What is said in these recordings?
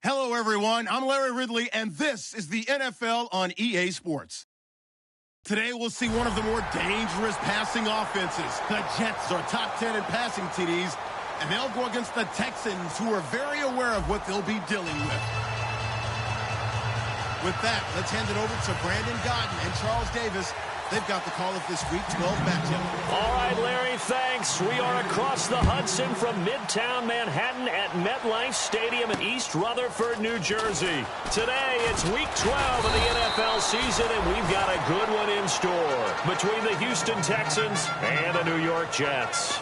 Hello, everyone. I'm Larry Ridley, and this is the NFL on EA Sports. Today, we'll see one of the more dangerous passing offenses. The Jets are top 10 in passing TDs, and they'll go against the Texans, who are very aware of what they'll be dealing with. With that, let's hand it over to Brandon Godden and Charles Davis. They've got the call of this Week 12 matchup. All right, Larry, thanks. We are across the Hudson from Midtown Manhattan at MetLife Stadium in East Rutherford, New Jersey. Today, it's Week 12 of the NFL season, and we've got a good one in store between the Houston Texans and the New York Jets.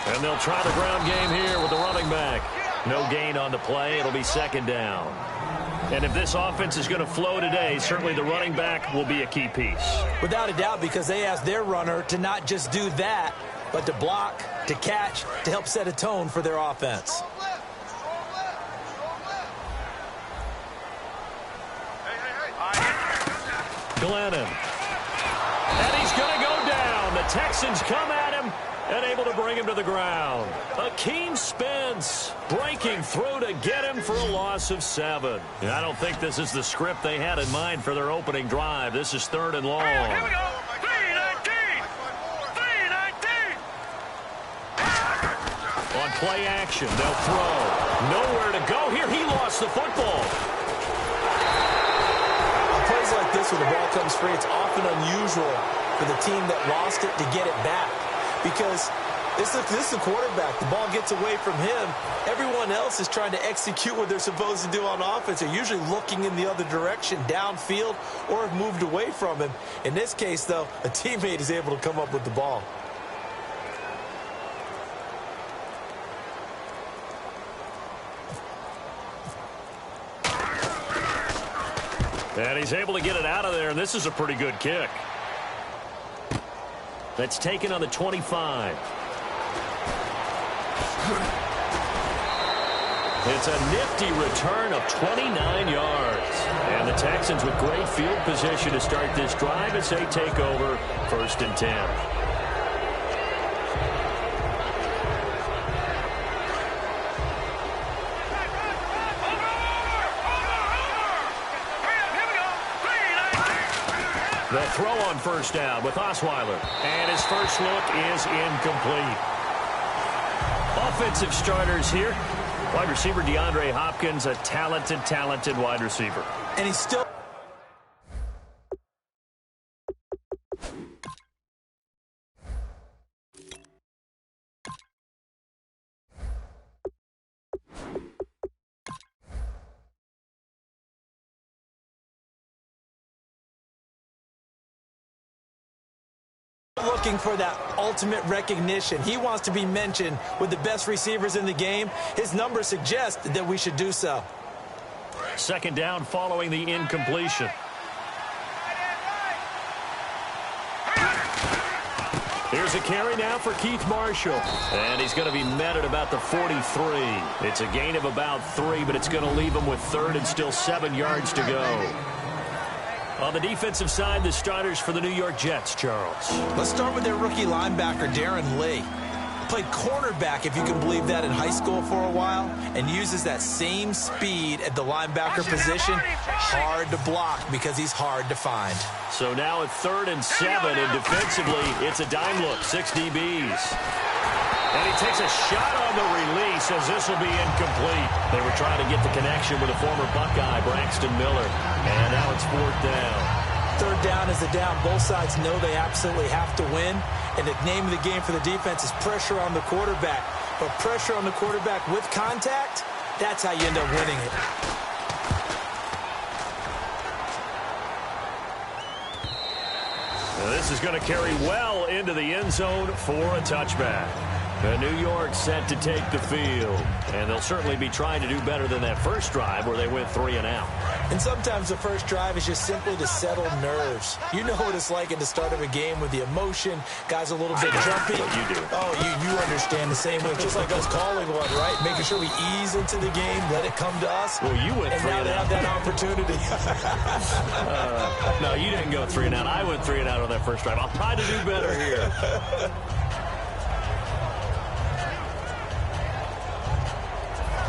And they'll try the ground game here with the running back. No gain on the play. It'll be second down. And if this offense is going to flow today, certainly the running back will be a key piece. Without a doubt, because they asked their runner to not just do that, but to block, to catch, to help set a tone for their offense. Glennon. And he's going to go down. The Texans come at him and able to bring him to the ground. Akeem Spence breaking through to get him for a loss of 7. I don't think this is the script they had in mind for their opening drive. This is 3rd and long. Here we go. 3-19. 3-19. On play action, they'll throw. Nowhere to go here. He lost the football. On plays like this when the ball comes free, it's often unusual for the team that lost it to get it back. Because this is the quarterback. The ball gets away from him. Everyone else is trying to execute what they're supposed to do on offense. They're usually looking in the other direction, downfield, or have moved away from him. In this case, though, a teammate is able to come up with the ball. And he's able to get it out of there, and this is a pretty good kick. That's taken on the 25. It's a nifty return of 29 yards. And the Texans with great field position to start this drive as they take over 1st and 10. They'll throw on 1st down with Osweiler. And his first look is incomplete. Offensive starters here. Wide receiver DeAndre Hopkins, a talented wide receiver. And he's still... looking for that ultimate recognition. He wants to be mentioned with the best receivers in the game. His numbers suggest that we should do so. 2nd down following the incompletion. Here's a carry now for Keith Marshall. And he's going to be met at about the 43. It's a gain of about 3, but it's going to leave him with 3rd and still 7 yards to go. On the defensive side, the starters for the New York Jets, Charles. Let's start with their rookie linebacker, Darren Lee. Played cornerback, if you can believe that, in high school for a while, and uses that same speed at the linebacker position. Hard to block because he's hard to find. So now at 3rd and 7, and defensively, it's a dime look, 6 DBs. And he takes a shot on the release as this will be incomplete. They were trying to get the connection with a former Buckeye, Braxton Miller. And now it's 4th down. 3rd down is the down. Both sides know they absolutely have to win. And the name of the game for the defense is pressure on the quarterback. But pressure on the quarterback with contact, that's how you end up winning it. Now this is going to carry well into the end zone for a touchback. And New York set to take the field. And they'll certainly be trying to do better than that first drive where they went 3 and out. And sometimes the first drive is just simply to settle nerves. You know what it's like at the start of a game with the emotion. Guys a little bit jumpy. You do. Oh, you understand the same way. Just like us calling one, right? Making sure we ease into the game, let it come to us. Well, you went and 3 now and they out. have that opportunity. No, you didn't go 3 and out. I went 3 and out on that first drive. I'll try to do better here.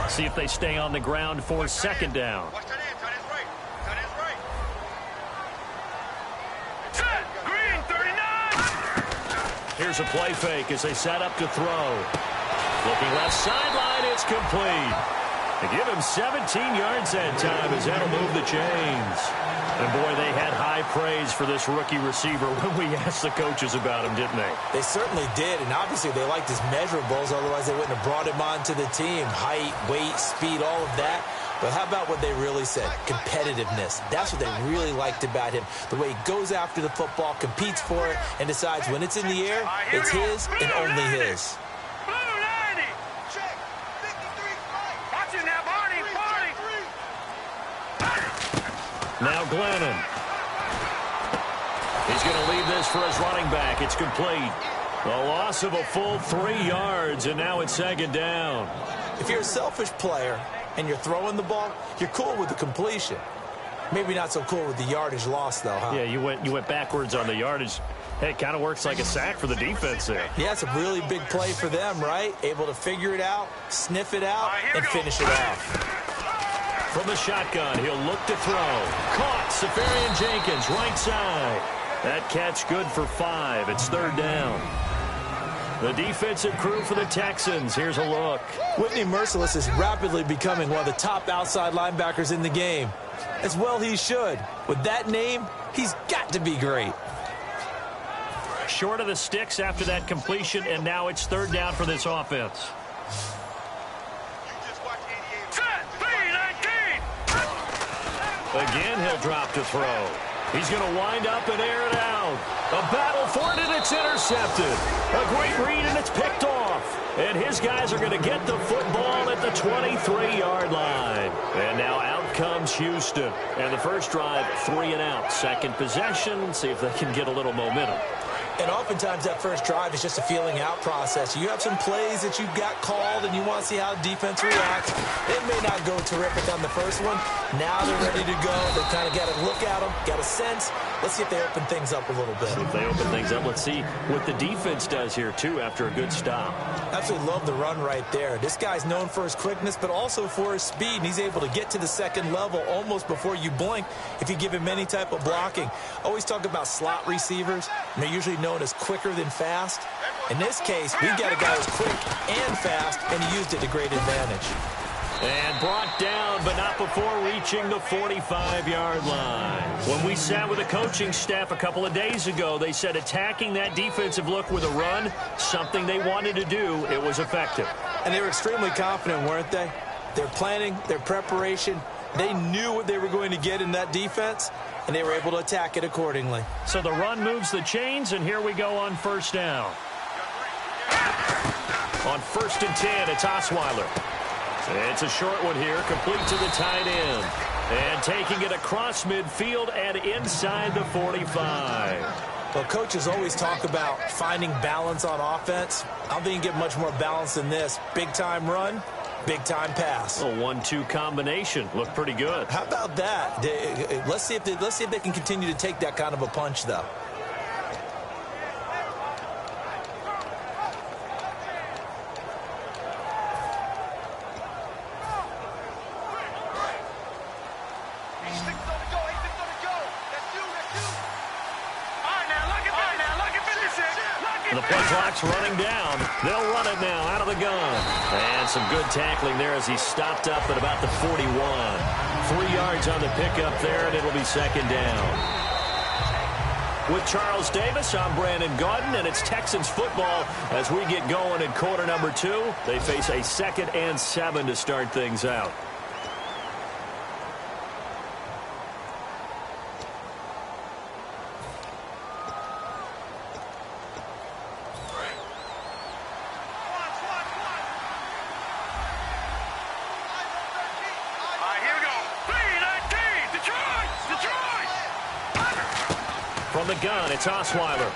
See if they stay on the ground for second down. Watch that end. Tight end's right. Tight end's right. Set. Green, 39. Here's a play fake as they set up to throw. Looking left sideline, it's complete. They give him 17 yards that time as that'll move the chains. And, boy, they had high praise for this rookie receiver when we asked the coaches about him, didn't they? They certainly did, and obviously they liked his measurables, otherwise they wouldn't have brought him onto the team. Height, weight, speed, all of that. But how about what they really said? Competitiveness. That's what they really liked about him. The way he goes after the football, competes for it, and decides when it's in the air, it's his and only his. Blue 90. Check. 53 right. Watch it now, Barney. Barney. Now Glennon. He's going to leave this for his running back. It's complete. A loss of a full 3 yards, and now it's second down. If you're a selfish player and you're throwing the ball, you're cool with the completion. Maybe not so cool with the yardage loss, though, huh? Yeah, you went backwards on the yardage. Hey, it kind of works like a sack for the defense there. Yeah, it's a really big play for them, right? Able to figure it out, sniff it out, and finish it off. From the shotgun, he'll look to throw. Caught, Safarian Jenkins, right side. That catch good for 5. It's third down. The defensive crew for the Texans. Here's a look. Whitney Merciless is rapidly becoming one of the top outside linebackers in the game. As well he should. With that name, he's got to be great. Short of the sticks after that completion, and now it's third down for this offense. Set. 319. Again, he'll drop to throw. He's going to wind up and air it out. A battle for it, and it's intercepted. A great read, and it's picked off. And his guys are going to get the football at the 23-yard line. And now out comes Houston. And the first drive, 3 and out. Second possession, see if they can get a little momentum. And oftentimes that first drive is just a feeling out process. You have some plays that you've got called and you want to see how the defense reacts. It may not go terrific on the first one. Now they're ready to go. They've kind of got to look at them, got a sense. Let's see if they open things up a little bit. See if they open things up. Let's see what the defense does here, too, after a good stop. Absolutely love the run right there. This guy's known for his quickness, but also for his speed. And he's able to get to the second level almost before you blink if you give him any type of blocking. Always talk about slot receivers, and they're usually known as quicker than fast. In this case, we've got a guy who's quick and fast, and he used it to great advantage. And brought down, but not before reaching the 45-yard line. When we sat with the coaching staff a couple of days ago, they said attacking that defensive look with a run, something they wanted to do, it was effective. And they were extremely confident, weren't they? Their planning, their preparation, they knew what they were going to get in that defense, and they were able to attack it accordingly. So the run moves the chains, and here we go on first down. On 1st and 10, it's Osweiler. It's a short one here, complete to the tight end. And taking it across midfield and inside the 45. Well, coaches always talk about finding balance on offense. I don't think you can get much more balance than this. Big-time run, big-time pass. A 1-2 combination. Looked pretty good. How about that? Let's see if they can continue to take that kind of a punch, though. The play clock's running down. They'll run it now out of the gun. And some good tackling there as he stopped up at about the 41. 3 yards on the pickup there, and it'll be second down. With Charles Davis, I'm Brandon Gaudin, and it's Texans football as we get going in quarter number 2. They face a 2nd and 7 to start things out. the gun, it's Osweiler.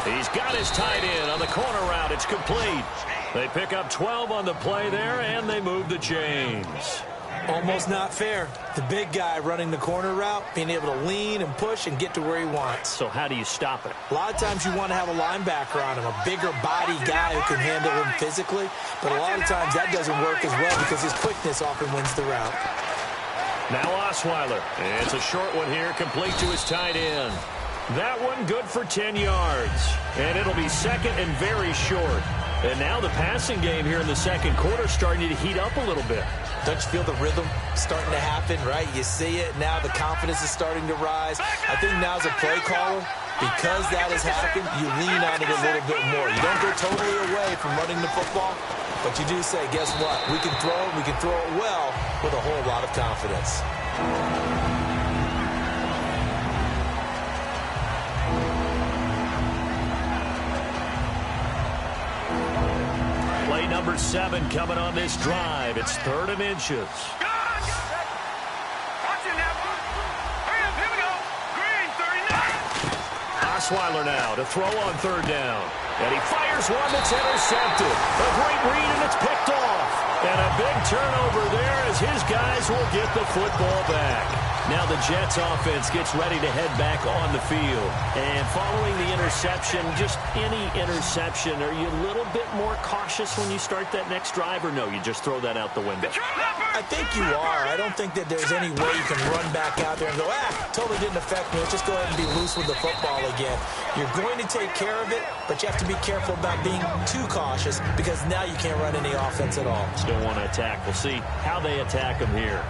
He's got his tight end on the corner route. It's complete. They pick up 12 on the play there, and they move the chains. Almost not fair. The big guy running the corner route, being able to lean and push and get to where he wants. So how do you stop it? A lot of times you want to have a linebacker on him, a bigger body guy who can handle him physically. But a lot of times that doesn't work as well because his quickness often wins the route. Now Osweiler. It's a short one here, complete to his tight end. That one good for 10 yards. And it'll be second and very short. And now the passing game here in the second quarter starting to heat up a little bit. Don't you feel the rhythm starting to happen, right? You see it. Now the confidence is starting to rise. I think now as a play caller, because that has happened, you lean on it a little bit more. You don't go totally away from running the football, but you do say, guess what? We can throw it well with a whole lot of confidence. Play number 7 coming on this drive. It's 3rd and inches. Osweiler now to throw on 3rd down. And he fires one that's intercepted. A great read, and it's picked off. And a big turnover there as his guys will get the football back. Now the Jets offense gets ready to head back on the field. And following the interception, just any interception, are you a little bit more cautious when you start that next drive, or no, you just throw that out the window? I think you are. I don't think that there's any way you can run back out there and go, totally didn't affect me. Let's just go ahead and be loose with the football again. You're going to take care of it, but you have to be careful about being too cautious because now you can't run any offense at all. Still want to attack. We'll see how they attack him here.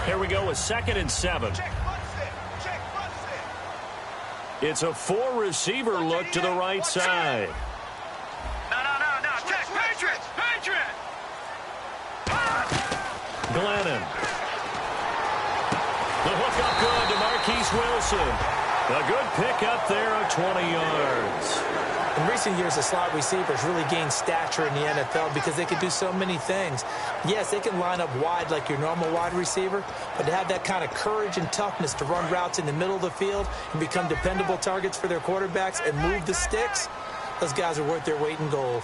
Here we go with 2nd and 7. It's a 4-receiver look to the right side. No. Check. Patriot. Glennon. The hook up good to Marquise Wilson. A good pick up there of 20 yards. In recent years, the slot receivers really gained stature in the NFL because they can do so many things. Yes, they can line up wide like your normal wide receiver, but to have that kind of courage and toughness to run routes in the middle of the field and become dependable targets for their quarterbacks and move the sticks, those guys are worth their weight in gold.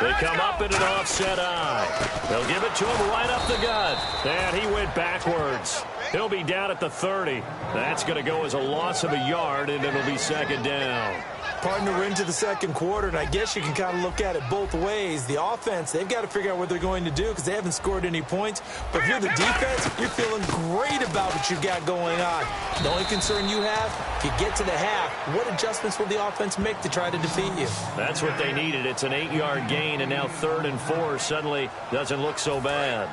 They come up in an offset eye. They'll give it to him right up the gut. And he went backwards. He'll be down at the 30. That's going to go as a loss of a yard, and it'll be 2nd down. Partner into the second quarter, and I guess you can kind of look at it both ways. The offense, they've got to figure out what they're going to do because they haven't scored any points. But if you're the defense, you're feeling great about what you've got going on. The only concern you have, if you get to the half, what adjustments will the offense make to try to defeat you? That's what they needed. It's an 8-yard gain, and now 3rd and 4 suddenly doesn't look so bad.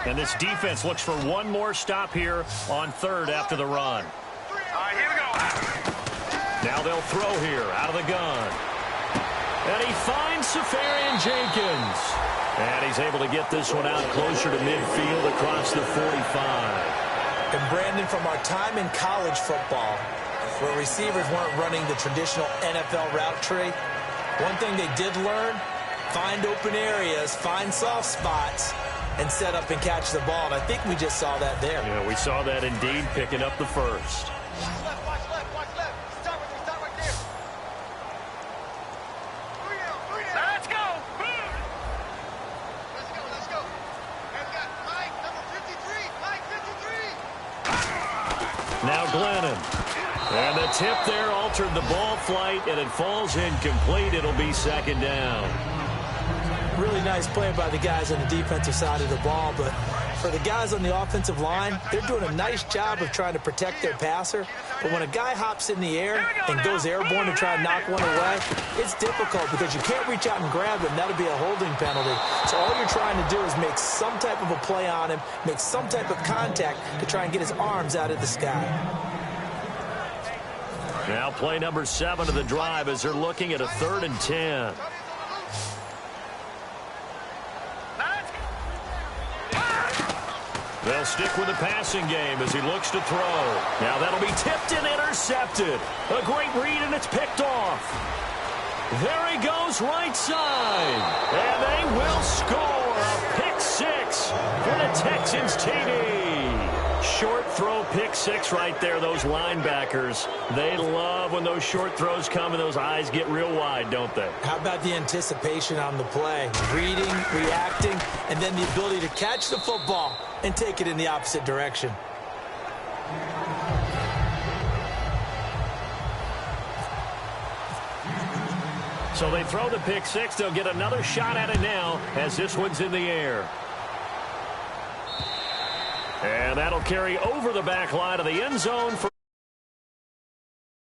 And this defense looks for one more stop here on 3rd after the run. All right, here we go. Now they'll throw here out of the gun. And he finds Safarian Jenkins. And he's able to get this one out closer to midfield across the 45. And Brandon, from our time in college football, where receivers weren't running the traditional NFL route tree, one thing they did learn, find open areas, find soft spots, and set up and catch the ball. And I think we just saw that there. Yeah, we saw that indeed, picking up the first. Watch left. Start right there. Let's go. Let's go. And we got Mike, number 53. Mike, 53. Now Glennon. And the tip there altered the ball flight, and it falls incomplete. It'll be 2nd down. Really nice play by the guys on the defensive side of the ball, but for the guys on the offensive line, they're doing a nice job of trying to protect their passer. But when a guy hops in the air and goes airborne to try and knock one away, it's difficult because you can't reach out and grab him. That'll be a holding penalty. So all you're trying to do is make some type of a play on him, make some type of contact to try and get his arms out of the sky. Now play number 7 of the drive as they're looking at a 3rd and 10. They'll stick with the passing game as he looks to throw. Now that'll be tipped and intercepted. A great read, and it's picked off. There he goes right side. And they will score a pick 6 for the Texans TD. Short throw pick six right there, those linebackers. They love when those short throws come and those eyes get real wide, don't they? How about the anticipation on the play? Reading, reacting, and then the ability to catch the football and take it in the opposite direction. So they throw the pick six. They'll get another shot at it now as this one's in the air. And that'll carry over the back line of the end zone for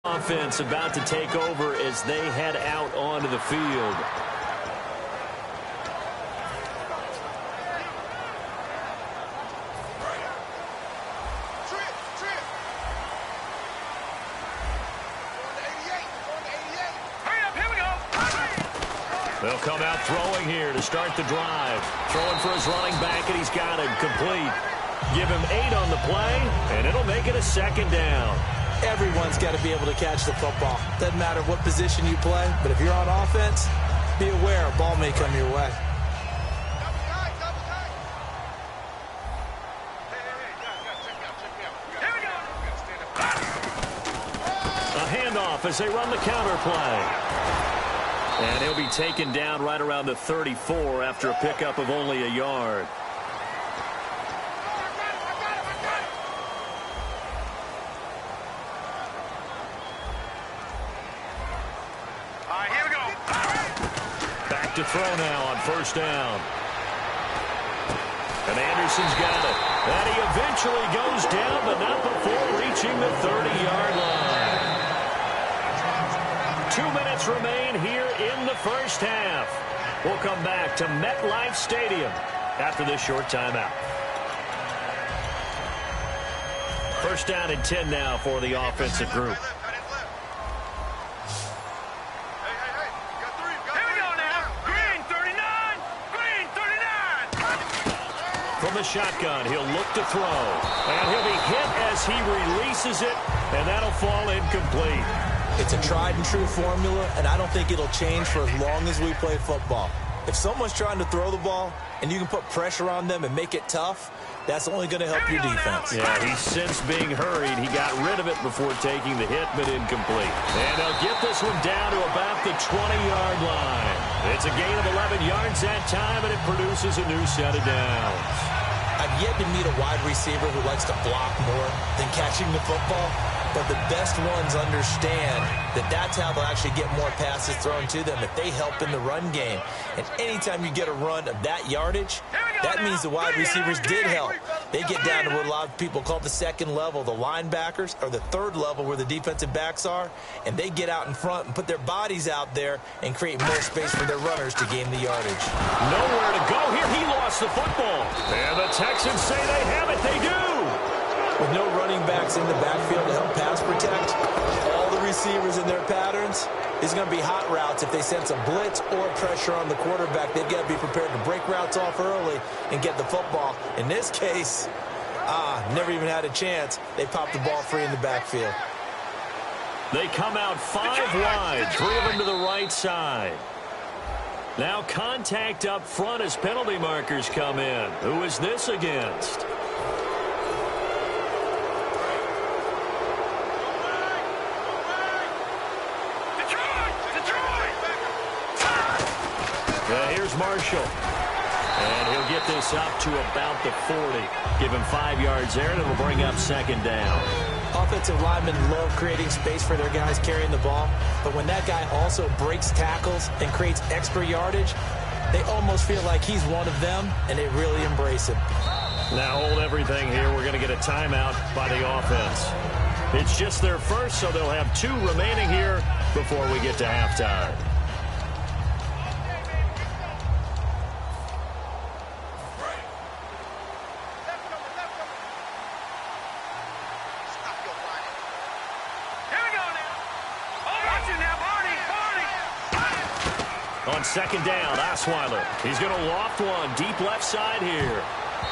offense about to take over as they head out onto the field. They'll come out throwing here to start the drive. Throwing for his running back, and he's got it complete. Give him 8 on the play, and it'll make it a second down. Everyone's got to be able to catch the football. Doesn't matter what position you play, but if you're on offense, be aware a ball may come your way. A handoff as they run the counter play. And he'll be taken down right around the 34 after a pickup of only a yard. All right, here we go. Back to throw now on first down. And Anderson's got it. And he eventually goes down, but not before reaching the 30-yard line. 2 minutes remain here in the first half. We'll come back to MetLife Stadium after this short timeout. First down and 10 now for the offensive group. From the shotgun, he'll look to throw. And he'll be hit as he releases it, and that'll fall incomplete. It's a tried-and-true formula, and I don't think it'll change for as long as we play football. If someone's trying to throw the ball and you can put pressure on them and make it tough, that's only going to help your defense. Yeah, he's since being hurried. He got rid of it before taking the hit, but incomplete. And they'll get this one down to about the 20-yard line. It's a gain of 11 yards that time, and it produces a new set of downs. I've yet to meet a wide receiver who likes to block more than catching the football. But the best ones understand that that's how they'll actually get more passes thrown to them if they help in the run game. And anytime you get a run of that yardage, that means the wide receivers did help. They get down to what a lot of people call the second level, the linebackers, or the third level where the defensive backs are, and they get out in front and put their bodies out there and create more space for their runners to gain the yardage. Nowhere to go here. He lost the football. And the Texans say they have it. They do. With no running backs in the backfield to help pass protect, all the receivers in their patterns, is going to be hot routes. If they sense a blitz or pressure on the quarterback, they've got to be prepared to break routes off early and get the football. In this case, never even had a chance. They popped the ball free in the backfield. They come out 5 wide, 3 of them to the right side. Now contact up front as penalty markers come in. Who is this against? Here's Marshall. And he'll get this up to about the 40. Give him 5 yards there, and it'll bring up second down. Offensive linemen love creating space for their guys carrying the ball, but when that guy also breaks tackles and creates extra yardage, they almost feel like he's one of them, and they really embrace him. Now hold everything here. We're going to get a timeout by the offense. It's just their first, so they'll have 2 remaining here before we get to halftime. On second down, Osweiler. He's going to loft one deep left side here.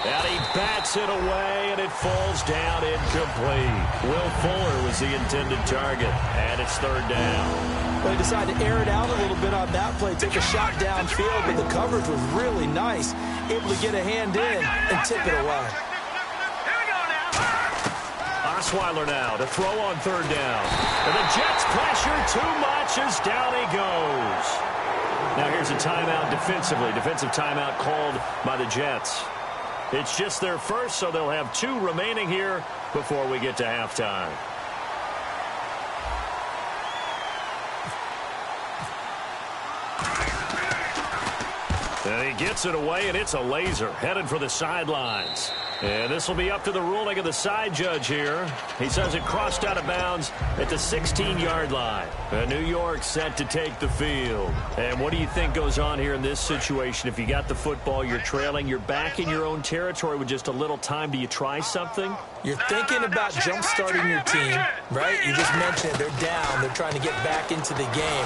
And he bats it away, and it falls down incomplete. Will Fuller was the intended target, and it's third down. Well, he decided to air it out a little bit on that play, take a shot downfield, but the coverage was really nice, able to get a hand in and tip it away. Osweiler now to throw on third down. And the Jets pressure too much as down he goes. Now here's a timeout defensively. Defensive timeout called by the Jets. It's just their first, so they'll have 2 remaining here before we get to halftime. And he gets it away, and it's a laser headed for the sidelines. And this will be up to the ruling of the side judge here. He says it crossed out of bounds at the 16-yard line. And New York set to take the field. And what do you think goes on here in this situation? If you got the football, you're trailing, you're back in your own territory with just a little time. Do you try something? You're thinking about jump-starting your team, right? You just mentioned it. They're down. They're trying to get back into the game.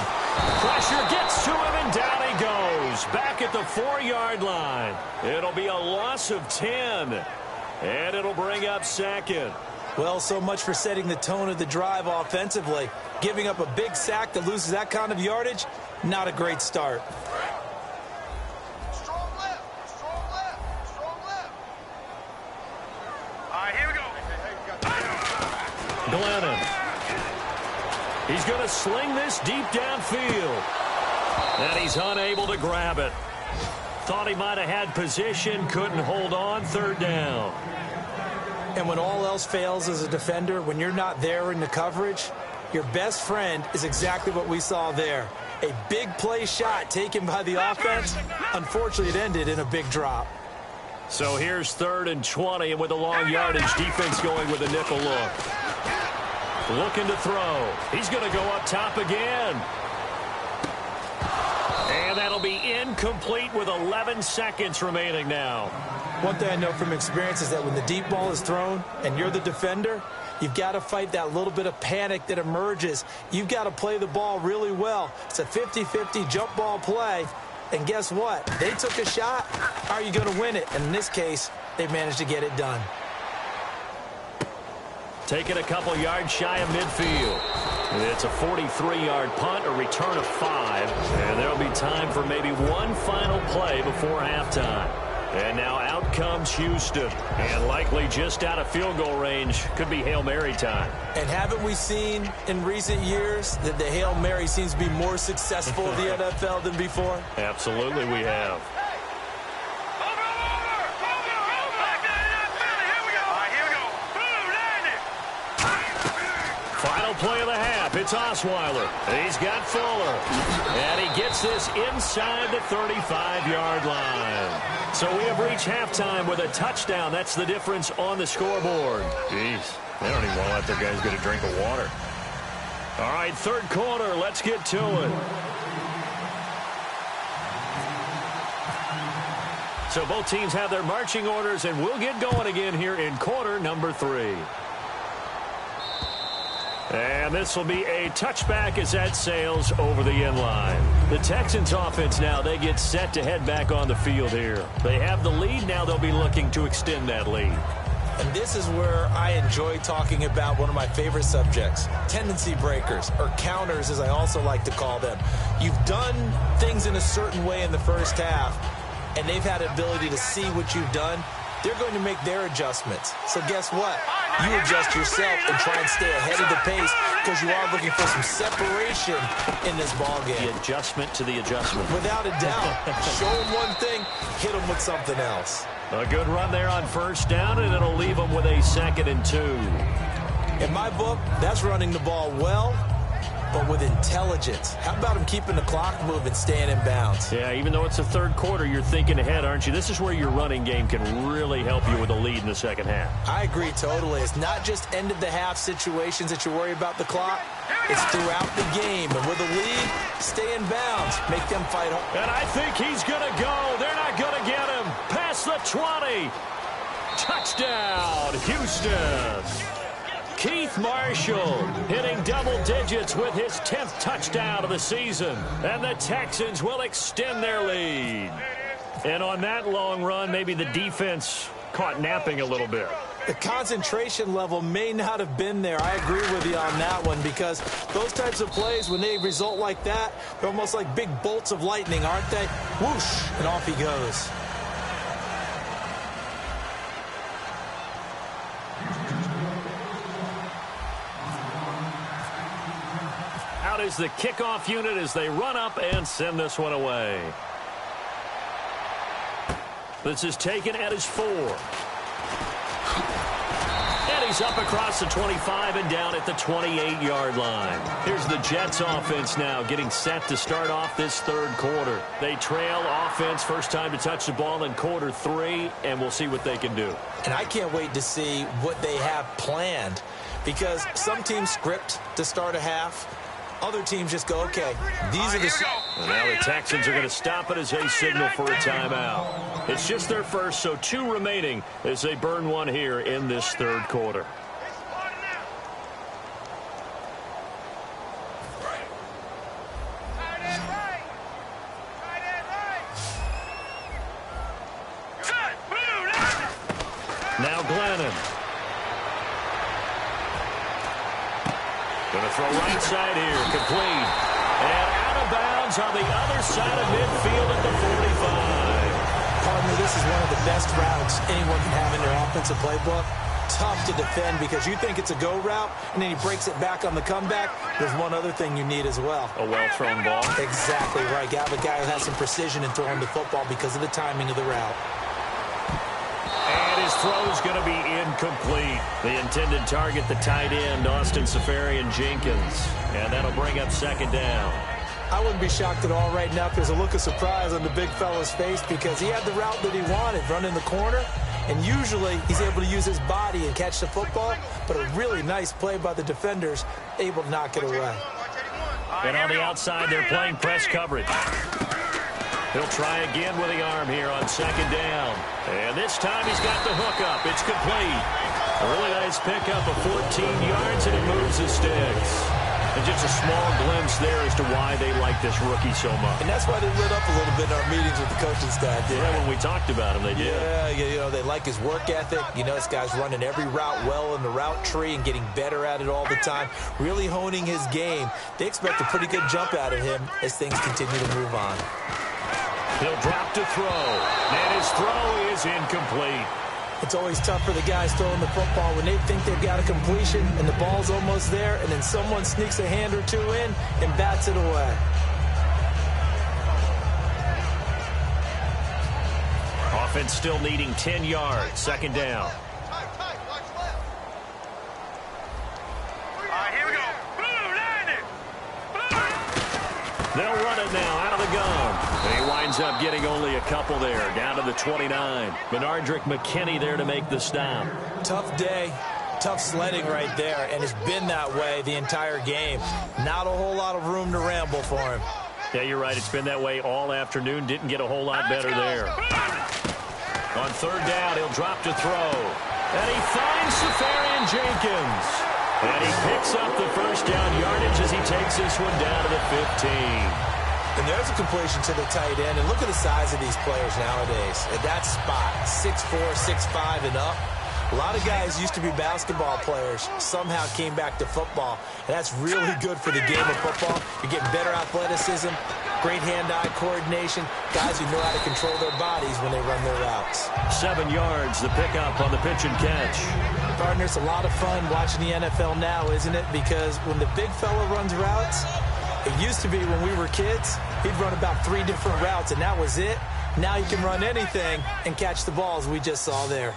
Pressure gets to him, and down he goes. Back at the 4-yard line. It'll be a loss of 10. And it'll bring up second. Well, so much for setting the tone of the drive offensively. Giving up a big sack that loses that kind of yardage, not a great start. Strong left. Strong left. Strong left. All right, here we go. Glennon. He's going to sling this deep downfield. And he's unable to grab it. Thought he might have had position, couldn't hold on, third down. And when all else fails as a defender, when you're not there in the coverage, your best friend is exactly what we saw there. A big play shot taken by the offense. Unfortunately, it ended in a big drop. So here's 3rd and 20, and with a long yardage, defense going with a nickel look. Looking to throw. He's going to go up top again. And that'll be incomplete with 11 seconds remaining now. One thing I know from experience is that when the deep ball is thrown and you're the defender, you've got to fight that little bit of panic that emerges. You've got to play the ball really well. It's a 50-50 jump ball play. And guess what? They took a shot. Are you going to win it? And in this case, they managed to get it done. Taking a couple yards shy of midfield. It's a 43-yard punt, a return of 5. And there'll be time for maybe one final play before halftime. And now out comes Houston. And likely just out of field goal range. Could be Hail Mary time. And haven't we seen in recent years that the Hail Mary seems to be more successful in the NFL than before? Absolutely we have. Final play of the half. It's Osweiler. He's got Fuller. And he gets this inside the 35-yard line. So we have reached halftime with a touchdown. That's the difference on the scoreboard. Jeez, they don't even want to let their guys get a drink of water. All right, 3rd quarter. Let's get to it. So both teams have their marching orders, and we'll get going again here in quarter number 3. And this will be a touchback as that sails over the end line. The Texans offense now, they get set to head back on the field here. They have the lead. Now they'll be looking to extend that lead. And this is where I enjoy talking about one of my favorite subjects, tendency breakers, or counters as I also like to call them. You've done things in a certain way in the first half, and they've had the ability to see what you've done. They're going to make their adjustments. So guess what? You adjust yourself and try and stay ahead of the pace because you are looking for some separation in this ball game. The adjustment to the adjustment. Without a doubt. Show them one thing, hit them with something else. A good run there on first down, and it'll leave them with a 2nd and 2. In my book, that's running the ball well, but with intelligence. How about him keeping the clock moving, staying in bounds? Yeah, even though it's the 3rd quarter, you're thinking ahead, aren't you? This is where your running game can really help you with a lead in the second half. I agree totally. It's not just end-of-the-half situations that you worry about the clock. It's throughout the game. And with a lead, stay in bounds. Make them fight hard. And I think he's going to go. They're not going to get him. Past the 20. Touchdown, Houston. Keith Marshall hitting double digits with his 10th touchdown of the season. And the Texans will extend their lead. And on that long run, maybe the defense caught napping a little bit. The concentration level may not have been there. I agree with you on that one because those types of plays, when they result like that, they're almost like big bolts of lightning, aren't they? Whoosh, and off he goes. Out is the kickoff unit as they run up and send this one away. This is taken at his 4. And he's up across the 25 and down at the 28-yard line. Here's the Jets offense now getting set to start off this third quarter. They trail offense, first time to touch the ball in quarter 3, and we'll see what they can do. And I can't wait to see what they have planned, because some teams script to start a half. Other teams just go, okay, these are the... And now the Texans are going to stop it as they signal for a timeout. It's just their first, so 2 remaining as they burn one here in this third quarter. Now Glennon. Going to throw right side here, complete. And out of bounds on the other side of midfield at the 45. Pardon me, this is one of the best routes anyone can have in their offensive playbook. Tough to defend because you think it's a go route, and then he breaks it back on the comeback. There's one other thing you need as well. A well-thrown ball. Exactly right. You have a guy who has some precision in throwing the football because of the timing of the route. And his throw is going to be incomplete. The intended target, the tight end, Austin Seferian-Jenkins. And that'll bring up second down. I wouldn't be shocked at all right now if there's a look of surprise on the big fella's face because he had the route that he wanted, running the corner. And usually he's able to use his body and catch the football, but a really nice play by the defenders, able to knock it away. And on the outside, they're playing press coverage. He'll try again with the arm here on second down. And this time he's got the hook up. It's complete. A really nice pickup of 14 yards, and it moves the sticks. And just a small glimpse there as to why they like this rookie so much. And that's why they lit up a little bit in our meetings with the coaching staff. Right when we talked about him, they did. Yeah, you know, they like his work ethic. You know, this guy's running every route well in the route tree and getting better at it all the time, really honing his game. They expect a pretty good jump out of him as things continue to move on. He'll drop to throw, and his throw is incomplete. It's always tough for the guys throwing the football when they think they've got a completion and the ball's almost there, and then someone sneaks a hand or two in and bats it away. Offense still needing 10 yards, second down. They'll run it now out of the gun. And he winds up getting only a couple there, down to the 29. Benardrick McKinney there to make the stop. Tough day, tough sledding right there, and it's been that way the entire game. Not a whole lot of room to ramble for him. Yeah, you're right. It's been that way all afternoon. Didn't get a whole lot better there. On third down, he'll drop to throw. And he finds Seferian-Jenkins. And he picks up the first down yardage as he takes this one down to the 15. And there's a completion to the tight end. And look at the size of these players nowadays. At that spot, 6'4", 6'5", and up. A lot of guys used to be basketball players, somehow came back to football. And that's really good for the game of football. You're getting better athleticism, great hand-eye coordination, guys who know how to control their bodies when they run their routes. 7 yards, the pickup on the pitch and catch. Partner, it's a lot of fun watching the NFL now, isn't it? Because when the big fella runs routes, it used to be when we were kids, he'd run about 3 different routes, and that was it. Now he can run anything and catch the balls we just saw there.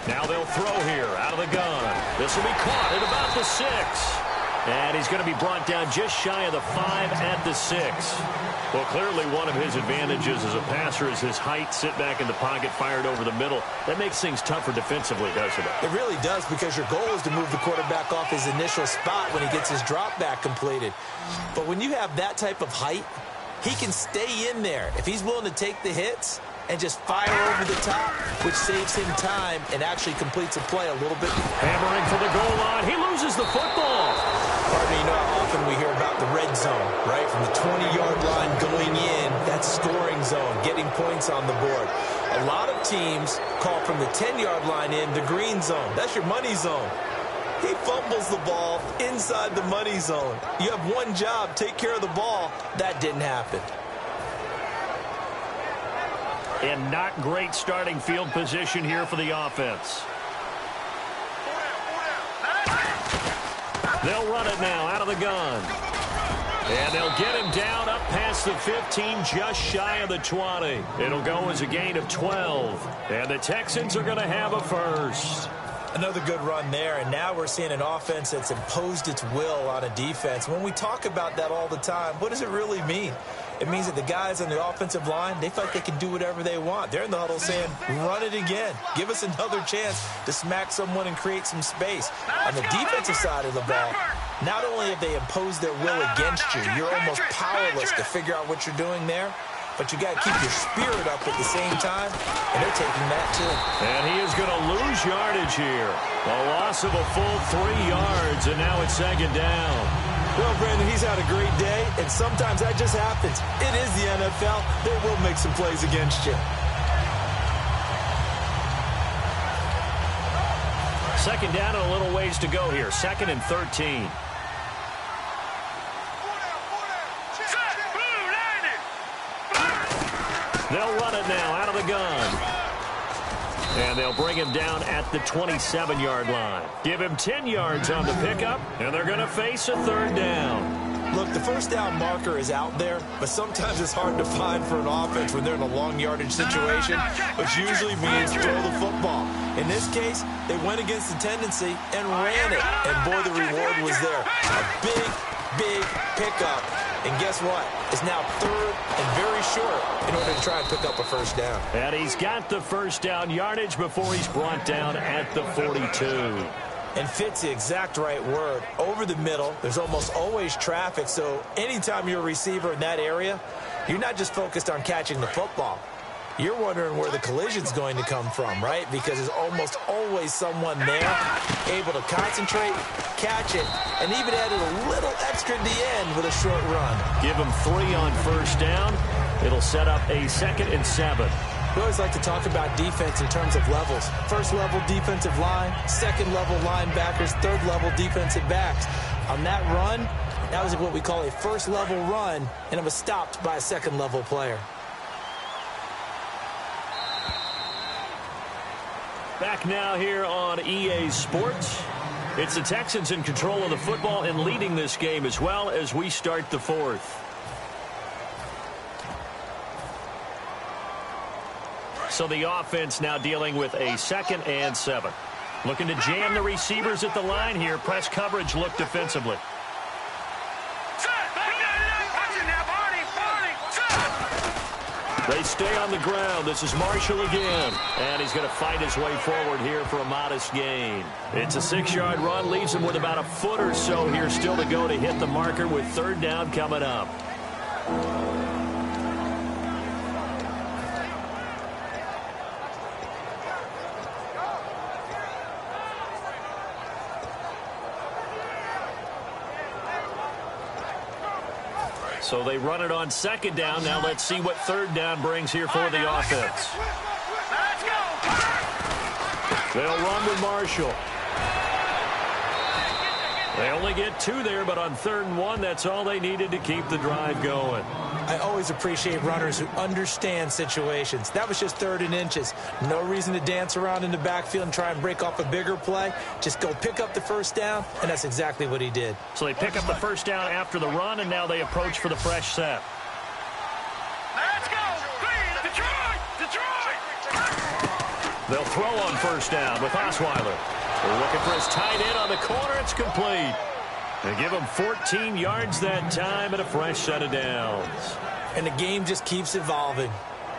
Now they'll throw here out of the gun. This will be caught at about the 6. And he's going to be brought down just shy of the 5 at the 6. Well, clearly one of his advantages as a passer is his height, sit back in the pocket, fired over the middle. That makes things tougher defensively, doesn't it? It really does, because your goal is to move the quarterback off his initial spot when he gets his drop back completed. But when you have that type of height, he can stay in there. If he's willing to take the hits and just fire over the top, which saves him time and actually completes a play a little bit. Hammering for the goal line. He loses the football. Pardon me, you know how often we hear about the red zone, right? From the 20-yard line going in, that scoring zone, getting points on the board. A lot of teams call from the 10-yard line in the green zone. That's your money zone. He fumbles the ball inside the money zone. You have one job, take care of the ball. That didn't happen. And not great starting field position here for the offense. They'll run it now out of the gun. And they'll get him down up past the 15, just shy of the 20. It'll go as a gain of 12. And the Texans are going to have a first. Another good run there, and now we're seeing an offense that's imposed its will on a defense. When we talk about that all the time, what does it really mean? It means that the guys on the offensive line, they feel like they can do whatever they want. They're in the huddle saying, run it again. Give us another chance to smack someone and create some space. On the defensive side of the ball, not only have they imposed their will against you, you're almost powerless to figure out what you're doing there, but you got to keep your spirit up at the same time, and they're taking that too. And he is going to lose yardage here. A loss of a full 3 yards, and now it's second down. Well, Brandon, he's had a great day, and sometimes that just happens. It is the NFL. They will make some plays against you. Second down and a little ways to go here. 2nd and 13. They'll run it now out of the gun. And they'll bring him down at the 27-yard line. Give him 10 yards on the pickup, and they're going to face a 3rd down. Look, the first down marker is out there, but sometimes it's hard to find for an offense when they're in a long yardage situation, which usually means throw the football. In this case, they went against the tendency and ran it, and boy, the reward was there. A big pickup. And guess what? It's now 3rd and very short in order to try and pick up a first down. And he's got the first down yardage before he's brought down at the 42. And fits the exact right word. Over the middle, there's almost always traffic, so anytime you're a receiver in that area, you're not just focused on catching the football. You're wondering where the collision's going to come from, right? Because there's almost always someone there able to concentrate, catch it, and even added a little extra at the end with a short run. Give him 3 on first down. It'll set up a 2nd and 7. We always like to talk about defense in terms of levels. First level defensive line, second level linebackers, third level defensive backs. On that run, that was what we call a first level run, and it was stopped by a second level player. Back now here on EA Sports. It's the Texans in control of the football and leading this game as well as we start the 4th. So the offense now dealing with a 2nd and 7. Looking to jam the receivers at the line here. Press coverage look defensively. They stay on the ground. This is Marshall again. And he's going to fight his way forward here for a modest gain. It's a 6-yard run. Leaves him with about a foot or so here still to go to hit the marker with 3rd down coming up. So they run it on 2nd down. Now let's see what 3rd down brings here for the offense. They'll run with Marshall. They only get 2 there, but on 3rd and 1, that's all they needed to keep the drive going. I always appreciate runners who understand situations. That was just 3rd and inches. No reason to dance around in the backfield and try and break off a bigger play. Just go pick up the first down, and that's exactly what he did. So they pick up the first down after the run, and now they approach for the fresh set. Let's go! Detroit! They'll throw on first down with Osweiler. They're looking for his tight end on the corner. It's complete. They give him 14 yards that time and a fresh set of downs. And the game just keeps evolving.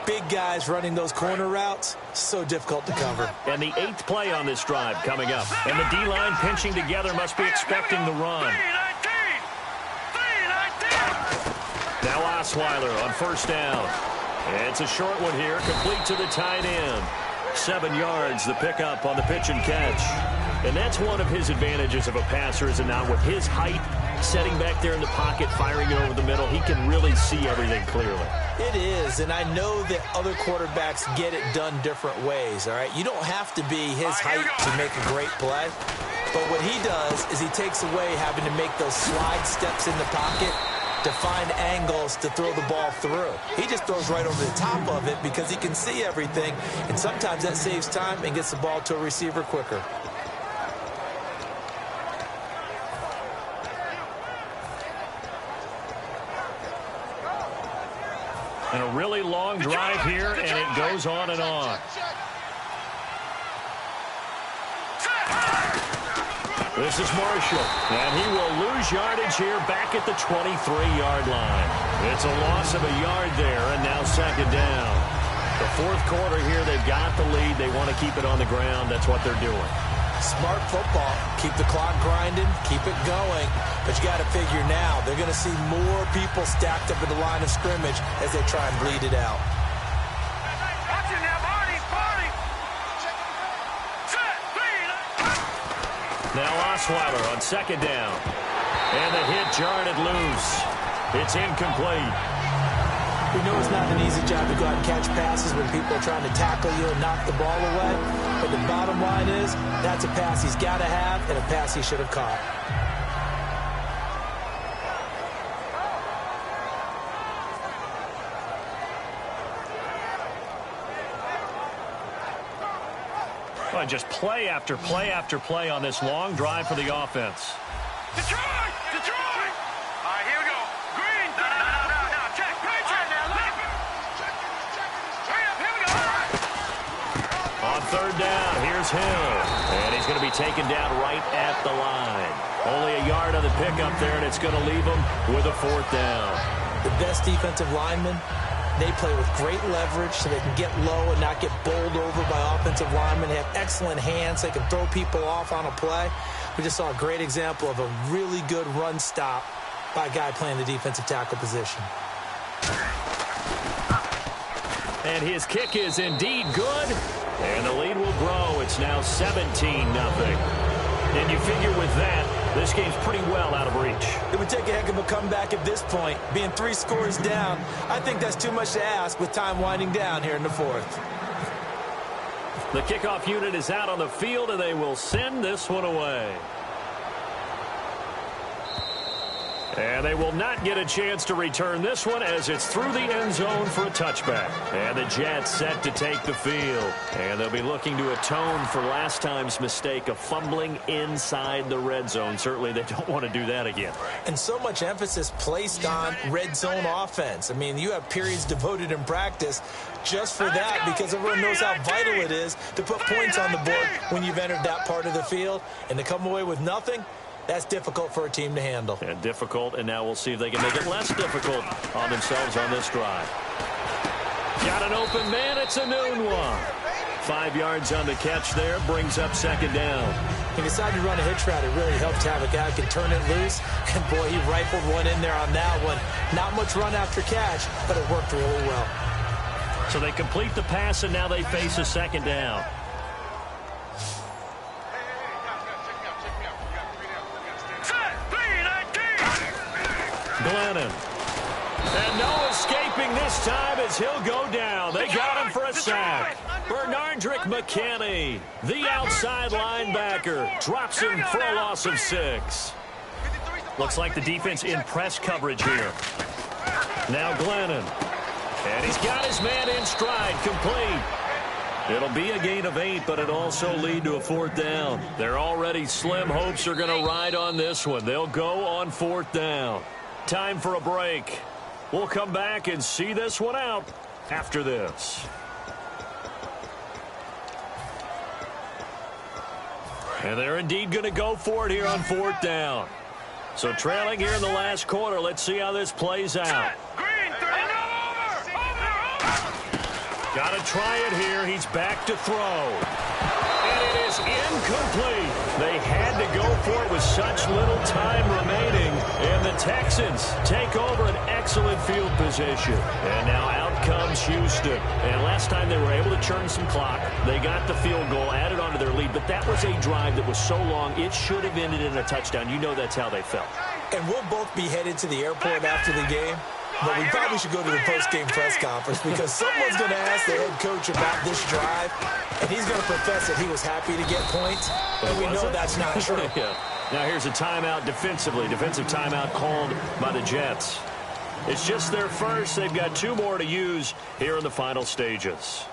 Big guys running those corner routes, so difficult to cover. And the 8th play on this drive coming up. And the D-line pinching together must be expecting the run. Now Osweiler on first down. It's a short one here, complete to the tight end. 7 yards, the pickup on the pitch and catch. And that's one of his advantages of a passer, is it not? With his height, setting back there in the pocket, firing it over the middle, he can really see everything clearly. It is, and I know that other quarterbacks get it done different ways, all right? You don't have to be his height to make a great play. But what he does is he takes away having to make those slide steps in the pocket to find angles to throw the ball through. He just throws right over the top of it because he can see everything, and sometimes that saves time and gets the ball to a receiver quicker. And a really long drive here, and it goes on and on. This is Marshall, and he will lose yardage here back at the 23-yard line. It's a loss of a yard there, and now second down. The fourth quarter here, they've got the lead. They want to keep it on the ground. That's what they're doing. Smart football. Keep the clock grinding. Keep it going. But you got to figure now, they're going to see more people stacked up at the line of scrimmage as they try and bleed it out. Now Osweiler on second down. And the hit jarred it loose. It's incomplete. We know it's not an easy job to go out and catch passes when people are trying to tackle you and knock the ball away. But the bottom line is, that's a pass he's got to have and a pass he should have caught. Well, just play after play after play on this long drive for the offense. Detroit! Detroit! All right, here we go. Green! No. Check. Patriot! Here we go. On third down, here's Hill. And he's going to be taken down right at the line. Only a yard on the pickup there, and it's going to leave him with a fourth down. The best defensive linemen, they play with great leverage so they can get low and not get bowled over by offensive linemen. They have excellent hands. They can throw people off on a play. We just saw a great example of a really good run stop by a guy playing the defensive tackle position. And his kick is indeed good. And the lead will grow. It's now 17-0. And you figure with that, this game's pretty well out of reach. It would take a heck of a comeback at this point. Being 3 scores down, I think that's too much to ask with time winding down here in the fourth. The kickoff unit is out on the field, and they will send this one away. And they will not get a chance to return this one as it's through the end zone for a touchback. And the Jets set to take the field. And they'll be looking to atone for last time's mistake of fumbling inside the red zone. Certainly they don't want to do that again. And so much emphasis placed on red zone offense. I mean, you have periods devoted in practice just for that because everyone knows how vital it is to put points on the board when you've entered that part of the field. And to come away with nothing, that's difficult for a team to handle. And difficult, and now we'll see if they can make it less difficult on themselves on this drive. Got an open man. It's a noon one. 5 yards on the catch there. Brings up second down. He decided to run a hitch route. It really helped to have a guy who can turn it loose. And, boy, he rifled one in there on that one. Not much run after catch, but it worked really well. So they complete the pass, and now they face a second down. Glennon. And no escaping this time as he'll go down. They got him for a sack. Bernardrick McKinney, the outside linebacker, drops him for a loss of 6. Looks like the defense in press coverage here. Now Glennon. And he's got his man in stride, complete. It'll be a gain of 8, but it'll also lead to a fourth down. Their already slim hopes are going to ride on this one. They'll go on fourth down. Time for a break. We'll come back and see this one out after this. And they're indeed going to go for it here on fourth down. So trailing here in the last quarter. Let's see how this plays out. Got to try it here. He's back to throw. And it is incomplete. They had to go for it with such little time remaining. And the Texans take over an excellent field position. And now out comes Houston. And last time they were able to churn some clock. They got the field goal, added on to their lead. But that was a drive that was so long, it should have ended in a touchdown. You know that's how they felt. And we'll both be headed to the airport after the game. But we probably should go to the post-game press conference because someone's going to ask the head coach about this drive, and he's going to profess that he was happy to get points, and we know that's not true. Yeah. Now here's a timeout defensively. Defensive timeout called by the Jets. It's just their first. They've got 2 more to use here in the final stages.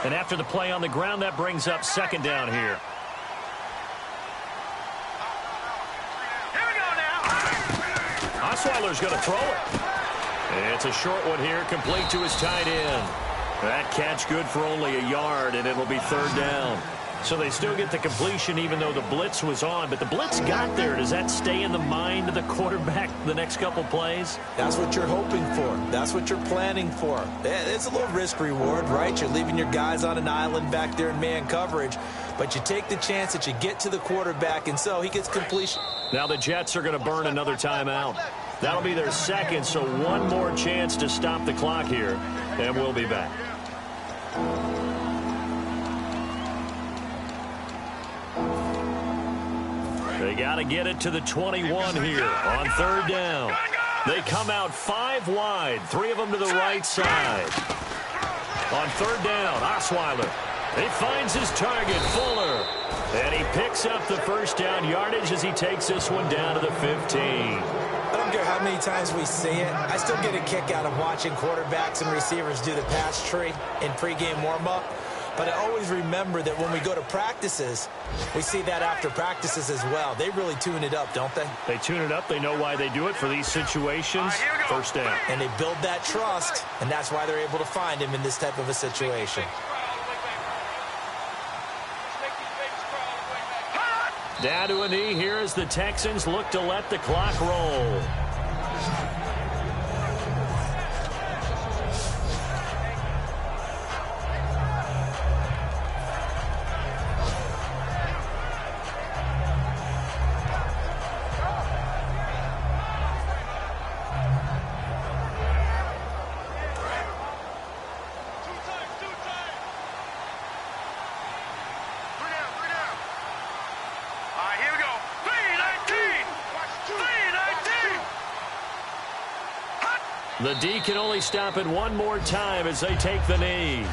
And after the play on the ground, that brings up second down here. Here we go now. Osweiler's going to throw it. And it's a short one here, complete to his tight end. That catch good for only a yard, and it'll be third down. So they still get the completion even though the blitz was on. But the blitz got there. Does that stay in the mind of the quarterback the next couple plays? That's what you're hoping for. That's what you're planning for. It's a little risk reward, right? You're leaving your guys on an island back there in man coverage. But you take the chance that you get to the quarterback, and so he gets completion. Now the Jets are going to burn another timeout. That'll be their second, so one more chance to stop the clock here. And we'll be back. They got to get it to the 21 here on third down. They come out 5 wide, 3 of them to the right side. On third down, Osweiler. He finds his target, Fuller. And he picks up the first down yardage as he takes this one down to the 15. I don't care how many times we see it. I still get a kick out of watching quarterbacks and receivers do the pass tree in pregame warm-up. But I always remember that when we go to practices, we see that after practices as well. They really tune it up, don't they? They tune it up. They know why they do it for these situations. First down. And they build that trust, and that's why they're able to find him in this type of a situation. Down to a knee here as the Texans look to let the clock roll. The D can only stop it one more time as they take the knee.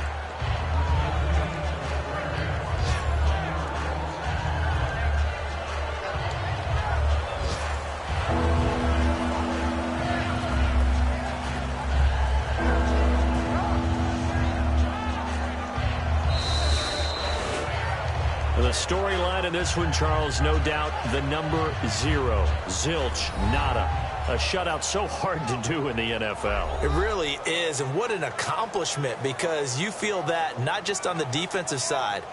The storyline in this one, Charles, no doubt the number 0. Zilch, nada. A shutout so hard to do in the NFL. It really is, and what an accomplishment, because you feel that not just on the defensive side,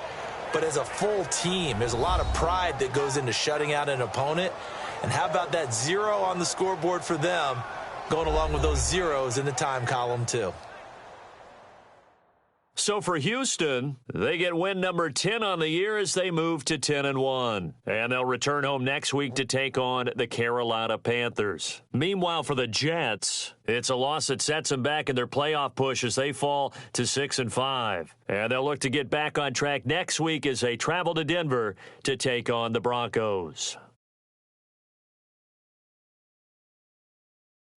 but as a full team. There's a lot of pride that goes into shutting out an opponent. And how about that 0 on the scoreboard for them, going along with those zeros in the time column too. So for Houston, they get win number 10 on the year as they move to 10-1. And they'll return home next week to take on the Carolina Panthers. Meanwhile, for the Jets, it's a loss that sets them back in their playoff push as they fall to 6-5. And they'll look to get back on track next week as they travel to Denver to take on the Broncos.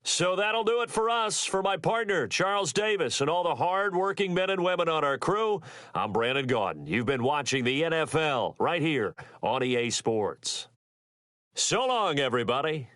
So that'll do it for us. For my partner, Charles Davis, and all the hard-working men and women on our crew, I'm Brandon Gaudin. You've been watching the NFL right here on EA Sports. So long, everybody.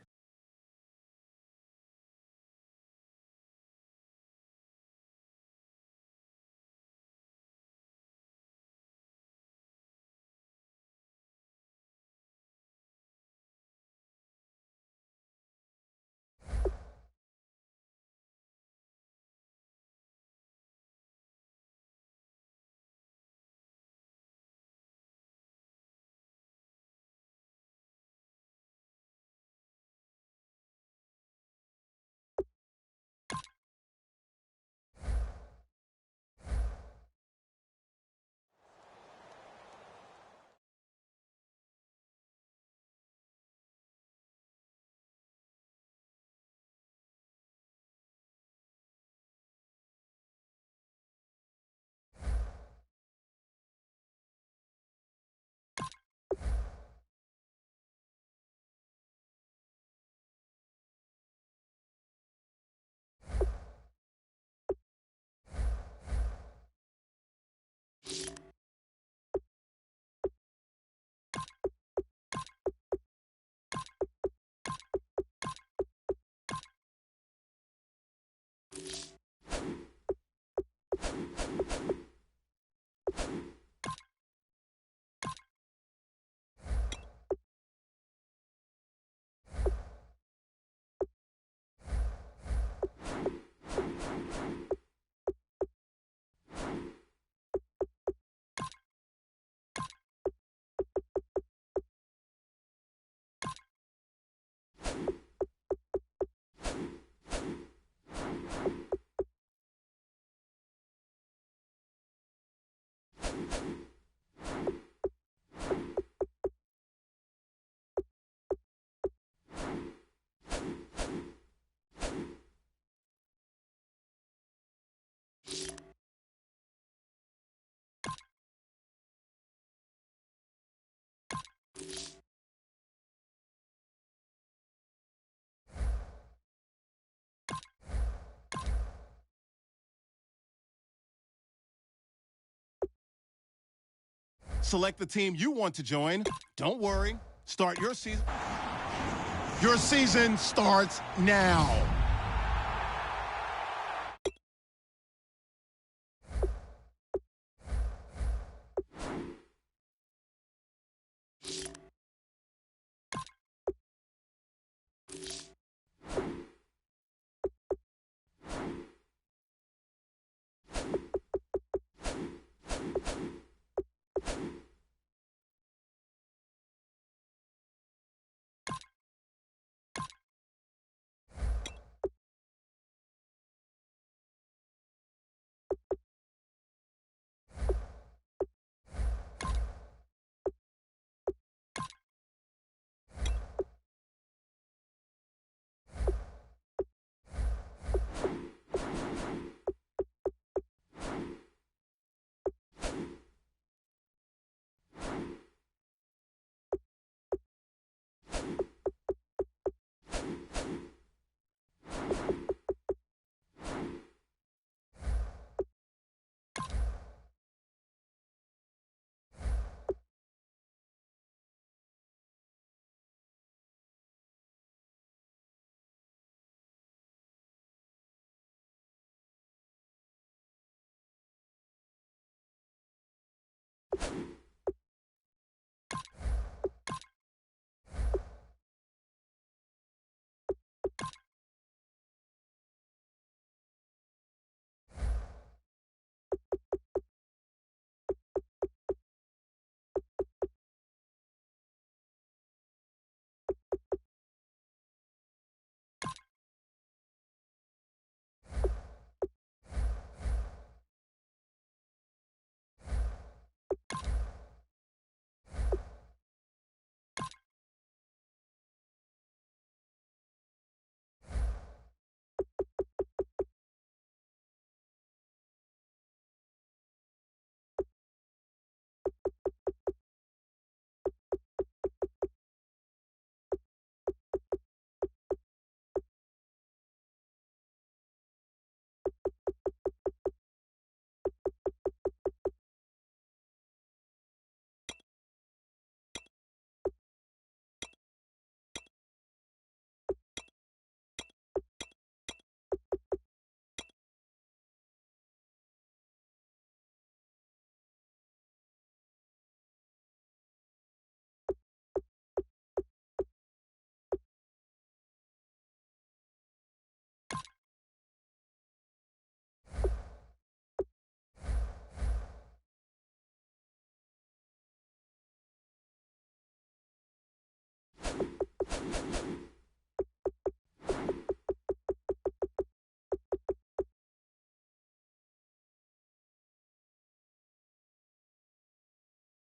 Select the team you want to join. Don't worry. Start your season. Your season starts now.